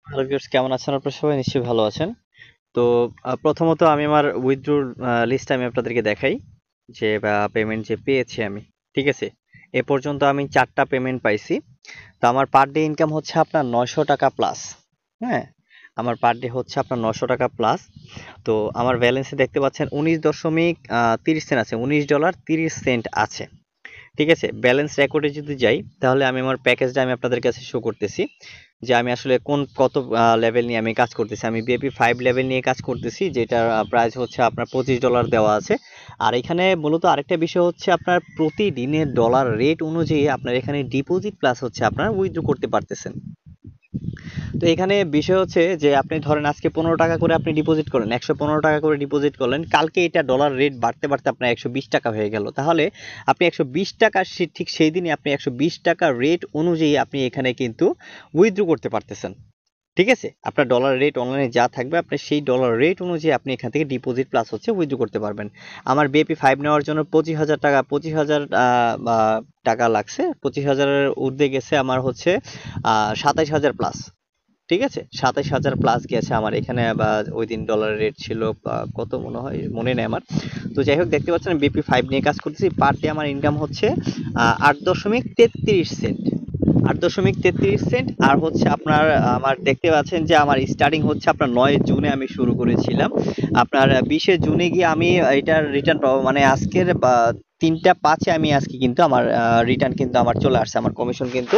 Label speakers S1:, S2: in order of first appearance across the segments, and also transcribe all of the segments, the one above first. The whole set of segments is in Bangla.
S1: হ্যালো ভিউয়ার্স, কেমন আছেন? আপনারা সবাই নিশ্চয়ই ভালো আছেন। তো প্রথমত আমি আমার উইথড্রর লিস্টটা আমি আপনাদেরকে দেখাই যে পেমেন্ট যে পেয়েছি আমি। ঠিক আছে? এ পর্যন্ত আমি ৪ টা পেমেন্ট পাইছি। তো আমার পার ডে ইনকাম হচ্ছে আপনার ৯০০ টাকা প্লাস। হ্যাঁ? আমার পার ডে হচ্ছে আপনার ৯০০ টাকা প্লাস। তো আমার ব্যালেন্সে দেখতে পাচ্ছেন 19.30 সেন্ট আছে। $19.30 আছে। ঠিক আছে, ব্যালেন্স রেকর্ডে যদি যাই তাহলে আমি আমার প্যাকেজটা আমি আপনাদের কাছে শো করতেছি যে আমি আসলে কত লেভেল নিয়ে আমি কাজ করতেছি। আমি বিএপি 5 লেভেল নিয়ে কাজ করতেছি, যেটার প্রাইস হচ্ছে আপনার $25 দেওয়া আছে। আর এখানে মূলত আরেকটা বিষয় হচ্ছে আপনার প্রতিদিনের ডলার রেট অনুযায়ী আপনার এখানে ডিপোজিট প্লাস হচ্ছে আপনার উইথড্র করতে পারতেছেন। তো এখানে বিষয় হচ্ছে যে আপনি ধরেন আজকে 15 টাকা করে আপনি ডিপোজিট করলেন, 115 টাকা করে ডিপোজিট করলেন, কালকে এটা ডলার রেট বাড়তে বাড়তে আপনার 120 টাকা হয়ে গেল, তাহলে আপনি 120 টাকা ঠিক সেই দিনই আপনি 120 টাকা রেট অনুযায়ী আপনি এখানে কিন্তু উইথড্র করতে পারতেছেন। ঠিক আছে, আপনার ডলার রেট অনলাইনে যা থাকবে আপনি সেই ডলার রেট অনুযায়ী আপনি এখান থেকে ডিপোজিট প্লাস হচ্ছে উইথড্র করতে পারবেন। আমার বিএপি 5 নেওয়ার জন্য 25,000 টাকা 25,000 টাকা লাগছে। 25,000-এর ঊর্ধ্বে গেছে আমার হচ্ছে 27,000 প্লাস। ঠিক আছে, 27,000 প্লাস গেছে আমার এখানে। বা ওই দিন ডলারের রেট ছিল কত মনে হয় মনে নেই আমার। তো যাই হোক, দেখতে পাচ্ছেন বিপি 5 নিয়ে কাজ করতেছি। পার ডে আমার ইনকাম হচ্ছে 8.33 সেন্ট। 8.33 সেন্ট। আর হচ্ছে আপনার আমার দেখতে পাচ্ছেন যে আমার স্টার্টিং হচ্ছে আপনার 9 জুনে আমি শুরু করেছিলাম। আপনার 20 জুনে গিয়ে আমি এটার রিটার্ন পাবো, মানে আজকের 3টা 5-এ আমি আজকে কিন্তু আমার রিটার্ন কিন্তু আমার চলে আসছে, আমার কমিশন কিন্তু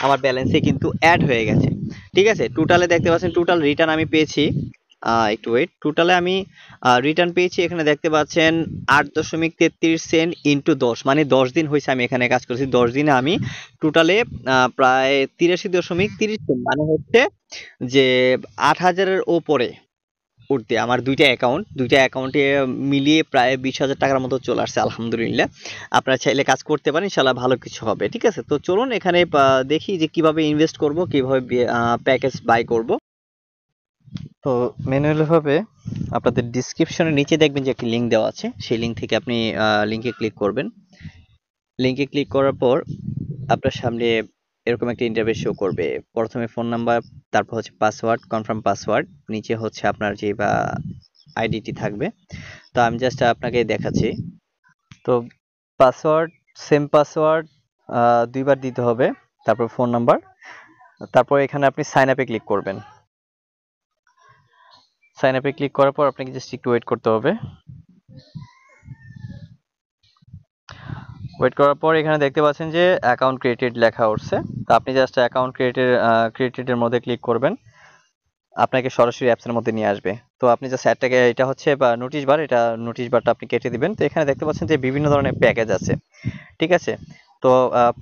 S1: আমার ব্যালেন্সে কিন্তু অ্যাড হয়ে গেছে। ঠিক আছে, টোটালে দেখতে পাচ্ছেন টোটাল রিটার্ন আমি পেয়েছি, একটু ওয়েট, টোটালে আমি রিটার্ন পেয়েছি এখানে দেখতে পাচ্ছেন 8.33 সেন্ট ইন্টু 10, মানে 10 দিন হয়েছে আমি এখানে কাজ করছি। 10 দিনে আমি টোটালে প্রায় 83.30 সেন্ট, মানে হচ্ছে যে 8,000-এর ওপরে উঠতে আমার দুইটা অ্যাকাউন্টে মিলিয়ে প্রায় 20,000 টাকার মতো চলে আসছে আলহামদুলিল্লাহ। আপনারা চাইলে কাজ করতে পারেন, ইনশাল্লাহ ভালো কিছু হবে। ঠিক আছে, তো চলুন এখানে দেখি যে কিভাবে ইনভেস্ট করব, কিভাবে প্যাকেজ বাই করব। তো ম্যানুয়ালি ভাবে আপনাদের ডিসক্রিপশনের নিচে দেখবেন যে একটি লিঙ্ক দেওয়া আছে, সেই লিঙ্ক থেকে আপনি লিঙ্কে ক্লিক করবেন। লিঙ্কে ক্লিক করার পর আপনার সামনে এরকম একটা ইন্টারফেস শো করবে। প্রথমে ফোন নাম্বার, তারপর হচ্ছে পাসওয়ার্ড, কনফার্ম পাসওয়ার্ড, নিচে হচ্ছে আপনার যে আইডিটি থাকবে। তো আমি জাস্ট আপনাকে দেখাচ্ছি। তো পাসওয়ার্ড, সেম পাসওয়ার্ড 2বার দিতে হবে, তারপর ফোন নাম্বার, তারপর এখানে আপনি সাইন আপে ক্লিক করবেন। সাইন আপে ক্লিক করার পর আপনাকে জাস্ট একটু ওয়েট করতে হবে। ওয়েট করার পর এখানে দেখতে পাচ্ছেন যে অ্যাকাউন্ট ক্রিয়েটেড লেখা উঠছে। তো আপনি জাস্ট অ্যাকাউন্ট ক্রিয়েটেডের মধ্যে ক্লিক করবেন, আপনাকে সরাসরি অ্যাপসের মধ্যে নিয়ে আসবে। তো আপনি জাস্ট অ্যাডটাকে, এটা হচ্ছে বা নোটিশ বার, এটা নোটিশ বারটা আপনি কেটে দিবেন। তো এখানে দেখতে পাচ্ছেন যে বিভিন্ন ধরনের প্যাকেজ আছে। ঠিক আছে, তো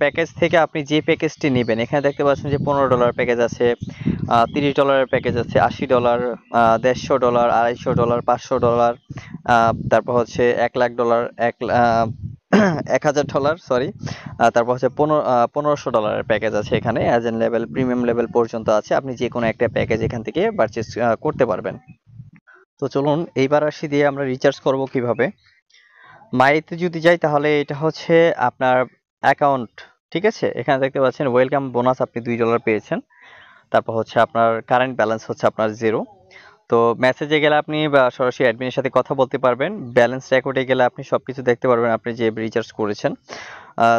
S1: প্যাকেজ থেকে আপনি যে প্যাকেজটি নেবেন, এখানে দেখতে পাচ্ছেন যে $15 প্যাকেজ আছে, $30 প্যাকেজ আছে, $80, $150, $250, $500, তারপর হচ্ছে $1,00,000, 1,000 ডলার, সরি, তারপর হচ্ছে $1,500 প্যাকেজ আছে। এখানে as an level, premium level পর্যন্ত আছে। আপনি যে কোনো একটা প্যাকেজ এখান থেকে পারচেস করতে পারবেন। তো চলুন এইবার আসি দিয়ে আমরা রিচার্জ করব কিভাবে। মাইতে যদি যাই তাহলে এটা হচ্ছে আপনার অ্যাকাউন্ট। ঠিক আছে, এখানে দেখতে পাচ্ছেন ওয়েলকাম বোনাস, আপনি $2 পেয়েছেন। তারপর হচ্ছে আপনার কারেন্ট ব্যালেন্স হচ্ছে আপনার 0। তো মেসেজে গেলে আপনি বা সরাসরি অ্যাডমিনের সাথে কথা বলতে পারবেন। ব্যালেন্স রেকর্ডে গেলে আপনি সবকিছু দেখতে পারবেন আপনি যে রিচার্জ করেছেন।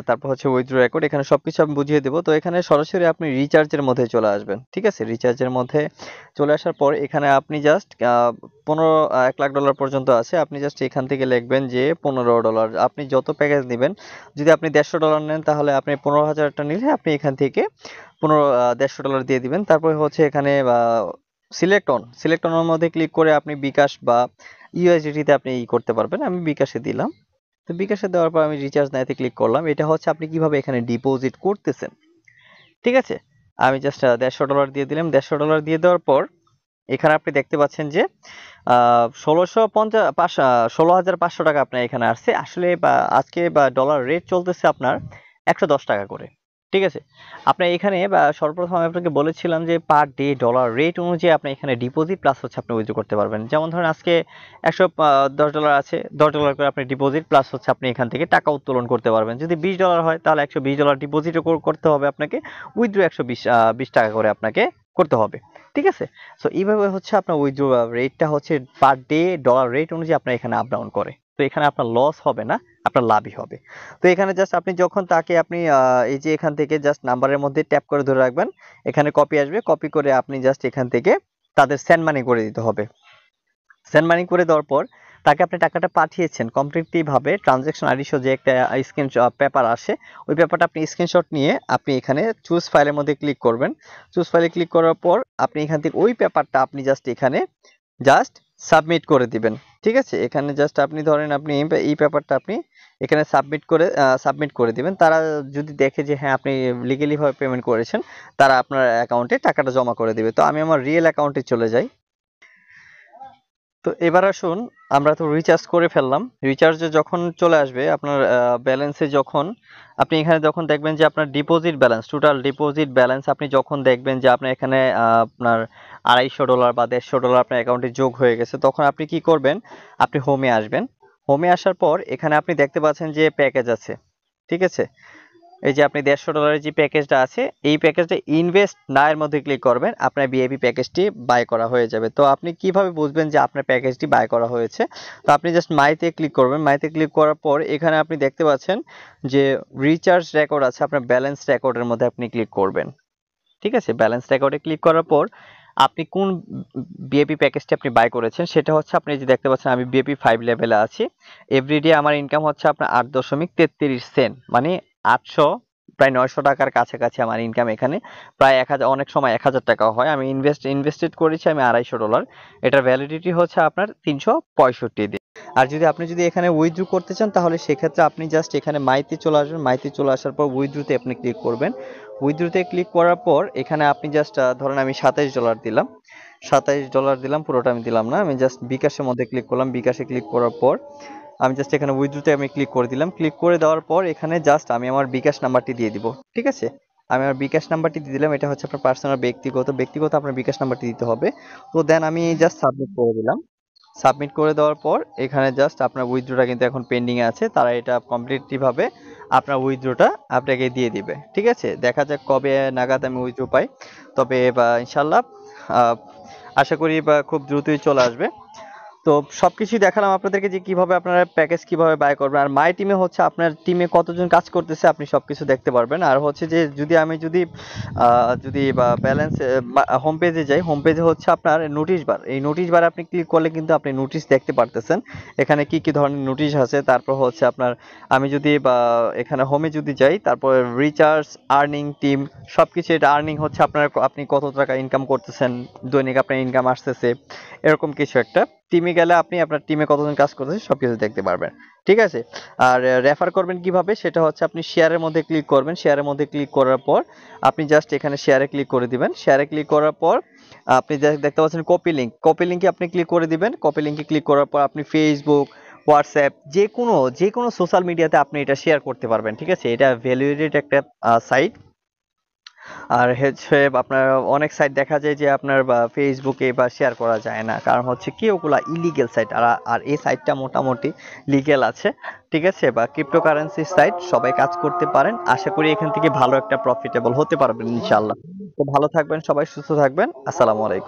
S1: তারপর হচ্ছে উইথড্র রেকর্ড, এখানে সবকিছু আমি বুঝিয়ে দেবো। তো এখানে সরাসরি আপনি রিচার্জের মধ্যে চলে আসবেন। ঠিক আছে, রিচার্জের মধ্যে চলে আসার পর এখানে আপনি জাস্ট 1,00,000 পর্যন্ত আছে, আপনি জাস্ট এখান থেকে লিখবেন যে $15। আপনি যত প্যাকেজ নেবেন, যদি আপনি $150 নেন তাহলে আপনি 15,000টা নিলে আপনি এখান থেকে 1,50 $150 দিয়ে দিবেন। তারপরে হচ্ছে এখানে সিলেক্ট অনের মধ্যে ক্লিক করে আপনি বিকাশ বা ইউএসডিটি তে আপনি করতে পারবেন। আমি বিকাশে দিলাম। তো বিকাশে দেওয়ার পর আমি রিচার্জ নাইতে ক্লিক করলাম। এটা হচ্ছে আপনি কিভাবে এখানে ডিপোজিট করতেছেন। ঠিক আছে, আমি জাস্ট $150 দিয়ে দিলাম। $150 দিয়ে দেওয়ার পর এখানে আপনি দেখতে পাচ্ছেন যে 16,500 টাকা আপনার এখানে আসছে। আসলে আজকে ডলার রেট চলতেছে আপনার 110 টাকা করে। ঠিক আছে, আপনার এখানে সর্বপ্রথম আমি আপনাকে বলেছিলাম যে পার ডে ডলার রেট অনুযায়ী আপনি এখানে ডিপোজিট প্লাস হচ্ছে আপনি উইথড্র করতে পারবেন। যেমন ধরেন আজকে $110 আছে, $10 করে আপনি ডিপোজিট প্লাস হচ্ছে আপনি এখান থেকে টাকা উত্তোলন করতে পারবেন। যদি $20 হয় তাহলে $120 ডিপোজিটও করতে হবে আপনাকে, উইথড্র 120 টাকা করে আপনাকে করতে হবে, ঠিক আছে। সো এইভাবে হচ্ছে আপনার উইথড্র রেটটা হচ্ছে পার ডে ডলার রেট অনুযায়ী আপনার এখানে আপ ডাউন করে। তো এখানে আপনার লস হবে না, আপনার লাভই হবে। তো এখানে জাস্ট আপনি যখন তাকে আপনি এই যে এখান থেকে জাস্ট নাম্বারের মধ্যে ট্যাপ করে ধরে রাখবেন, এখানে কপি আসবে, কপি করে আপনি জাস্ট এখান থেকে তাদের সেন্ড মানি করে দিতে হবে। সেন্ড মানি করে দেওয়ার পর তাকে আপনি টাকাটা পাঠিয়েছেন কমপ্লিটলি ভাবে ট্রানজ্যাকশন আইডি সহ যে একটা স্ক্রিন পেপার আসে, ওই পেপারটা আপনি স্ক্রিনশট নিয়ে আপনি এখানে চুজ ফাইলের মধ্যে ক্লিক করবেন। চুজ ফাইলে ক্লিক করার পর আপনি এখান থেকে ওই পেপারটা আপনি জাস্ট এখানে জাস্ট সাবমিট করে দিবেন, ঠিক আছে। এখানে জাস্ট আপনি ধরেন আপনি এই পেপারটা আপনি এখানে সাবমিট করে দিবেন। তারা যদি দেখে যে হ্যাঁ আপনি লিগ্যালি ভাবে পেমেন্ট করেছেন, তারা আপনার অ্যাকাউন্টে টাকাটা জমা করে দিবে। তো আমি আমার রিয়েল অ্যাকাউন্টে চলে যাই। তো এবার আসুন, আমরা তো রিচার্জ করে ফেললাম। রিচার্জে যখন চলে আসবে আপনার ব্যালেন্সে, যখন আপনি এখানে যখন দেখবেন যে আপনার deposit balance, total deposit balance আপনি যখন দেখবেন যে আপনার এখানে আপনার $250 বা $150 আপনার অ্যাকাউন্টে যোগ হয়ে গেছে, তখন আপনি কি করবেন, আপনি হোমে আসবেন। হোমে আসার পর এখানে আপনি দেখতে পাচ্ছেন যে প্যাকেজ আছে, ঠিক আছে। এই যে আপনি $150 যে প্যাকেজটা আছে, এই প্যাকেজটা ইনভেস্ট না এর মধ্যে ক্লিক করবেন, আপনার ভিআইপি প্যাকেজটি বাই করা হয়ে যাবে। তো আপনি কিভাবে বুঝবেন যে আপনার প্যাকেজটি বাই করা হয়েছে? তো আপনি জাস্ট মাইতে ক্লিক করবেন। মাইতে ক্লিক করার পর এখানে আপনি দেখতে পাচ্ছেন যে রিচার্জ রেকর্ড আছে, আপনার ব্যালেন্স রেকর্ডের মধ্যে আপনি ক্লিক করবেন, ঠিক আছে। ব্যালেন্স রেকর্ডে ক্লিক করার পর আপনি কোন বিএপি প্যাকেজটি আপনি বাই করেছেন সেটা হচ্ছে, আপনি যে দেখতে পাচ্ছেন আমি বিএপি 5 লেভেলে আছি। এভরিডে আমার ইনকাম হচ্ছে আপনার 8.33 সেন্ট, মানে 800 প্রায় 900 টাকার কাছাকাছি আমার ইনকাম এখানে। প্রায় 1000, অনেক সময় 1000 টাকাও হয়। আমি ইনভেস্টেড করেছি আমি $250। এটার ভ্যালিডিটি হচ্ছে আপনার 365 দিন। আর আপনি যদি এখানে উইথড্র করতে চান, তাহলে সেক্ষেত্রে আপনি জাস্ট এখানে মাইতে চলে আসবেন। মাইতে চলে আসার পর উইথড্রতে আপনি ক্লিক করবেন। উইথড্রতে ক্লিক করার পর এখানে আপনি জাস্ট ধরেন আমি $27 দিলাম, $27 দিলাম, পুরোটা আমি দিলাম না, আমি জাস্ট বিকাশের মধ্যে ক্লিক করলাম। বিকাশে ক্লিক করার পর আমি জাস্ট এখানে উইথড্রতে আমি ক্লিক করে দিলাম। ক্লিক করে দেওয়ার পর এখানে জাস্ট আমি আমার বিকাশ নাম্বারটি দিয়ে দিব, ঠিক আছে। আমি আমার বিকাশ নাম্বারটি দিয়ে দিলাম, এটা হচ্ছে আপনার পার্সোনাল ব্যক্তিগত আপনার বিকাশ নাম্বারটি দিতে হবে। তো দেন আমি জাস্ট সাবমিট করে দিলাম। সাবমিট করে দেওয়ার পর এখানে জাস্ট আপনার উইথড্রটা কিন্তু এখন পেন্ডিং এ আছে, তারা এটা কমপ্লিটলি ভাবে আপনার উইথড্রটা আপনাকে দিয়ে দিবে, ঠিক আছে। দেখা যাক কবে নাগাদ আমি উইথড্র পাই, তবে বা ইনশাল্লাহ আহ, আশা করি বা খুব দ্রুতই চলে আসবে। তো সবকিছুই দেখালাম আপনাদেরকে যে কিভাবে আপনারা প্যাকেজ কিভাবে বাই করবেন। আর মাই টিমে হচ্ছে আপনার টিমে কতজন কাজ করতেছে আপনি সবকিছু দেখতে পারবেন। আর হচ্ছে যে যদি বা ব্যালেন্স হোম পেজে যাই, হোম পেজে হচ্ছে আপনার নোটিশ বার, এই নোটিশ বারে আপনি ক্লিক করলে কিন্তু আপনি নোটিশ দেখতে পারতেছেন এখানে কি কি ধরনের নোটিশ আছে। তারপর হচ্ছে আপনার, আমি যদি বা এখানে হোমে যদি যাই, তারপর রিচার্জ, আর্নিং, টিম, সবকিছু, এটা আর্নিং হচ্ছে আপনার আপনি কত টাকা ইনকাম করতেছেন, দৈনিক আপনার ইনকাম আসতেছে, এরকম কিছু একটা। টিমে গেলে আপনি আপনার টিমে কতজন কাজ করতেছে সবকিছু দেখতে পারবেন, ঠিক আছে। আর রেফার করবেন কিভাবে, সেটা হচ্ছে আপনি শেয়ারের মধ্যে ক্লিক করবেন। শেয়ারের মধ্যে ক্লিক করার পর আপনি জাস্ট এখানে শেয়ারে ক্লিক করে দিবেন। শেয়ারে ক্লিক করার পর আপনি দেখতে পাচ্ছেন কপি লিঙ্কে আপনি ক্লিক করে দিবেন। কপি লিঙ্কে ক্লিক করার পর আপনি ফেসবুক, হোয়াটসঅ্যাপ, যে কোনো সোশ্যাল মিডিয়াতে আপনি এটা শেয়ার করতে পারবেন, ঠিক আছে। এটা ভ্যালুয়েটেড একটা সাইট। আর হচ্ছে আপনার অনেক সাইট দেখা যায় যে আপনার বা ফেসবুকে বা শেয়ার করা যায় না, কারণ হচ্ছে কি ওগুলা ইলিগেল সাইট। আর এই সাইটটা মোটামুটি লিগেল আছে, ঠিক আছে। বা ক্রিপ্টোকারেন্সি সাইট, সবাই কাজ করতে পারেন। আশা করি এখান থেকে ভালো একটা প্রফিটেবল হতে পারবেন ইনশাআল্লাহ। তো ভালো থাকবেন সবাই, সুস্থ থাকবেন। আসসালামু আলাইকুম।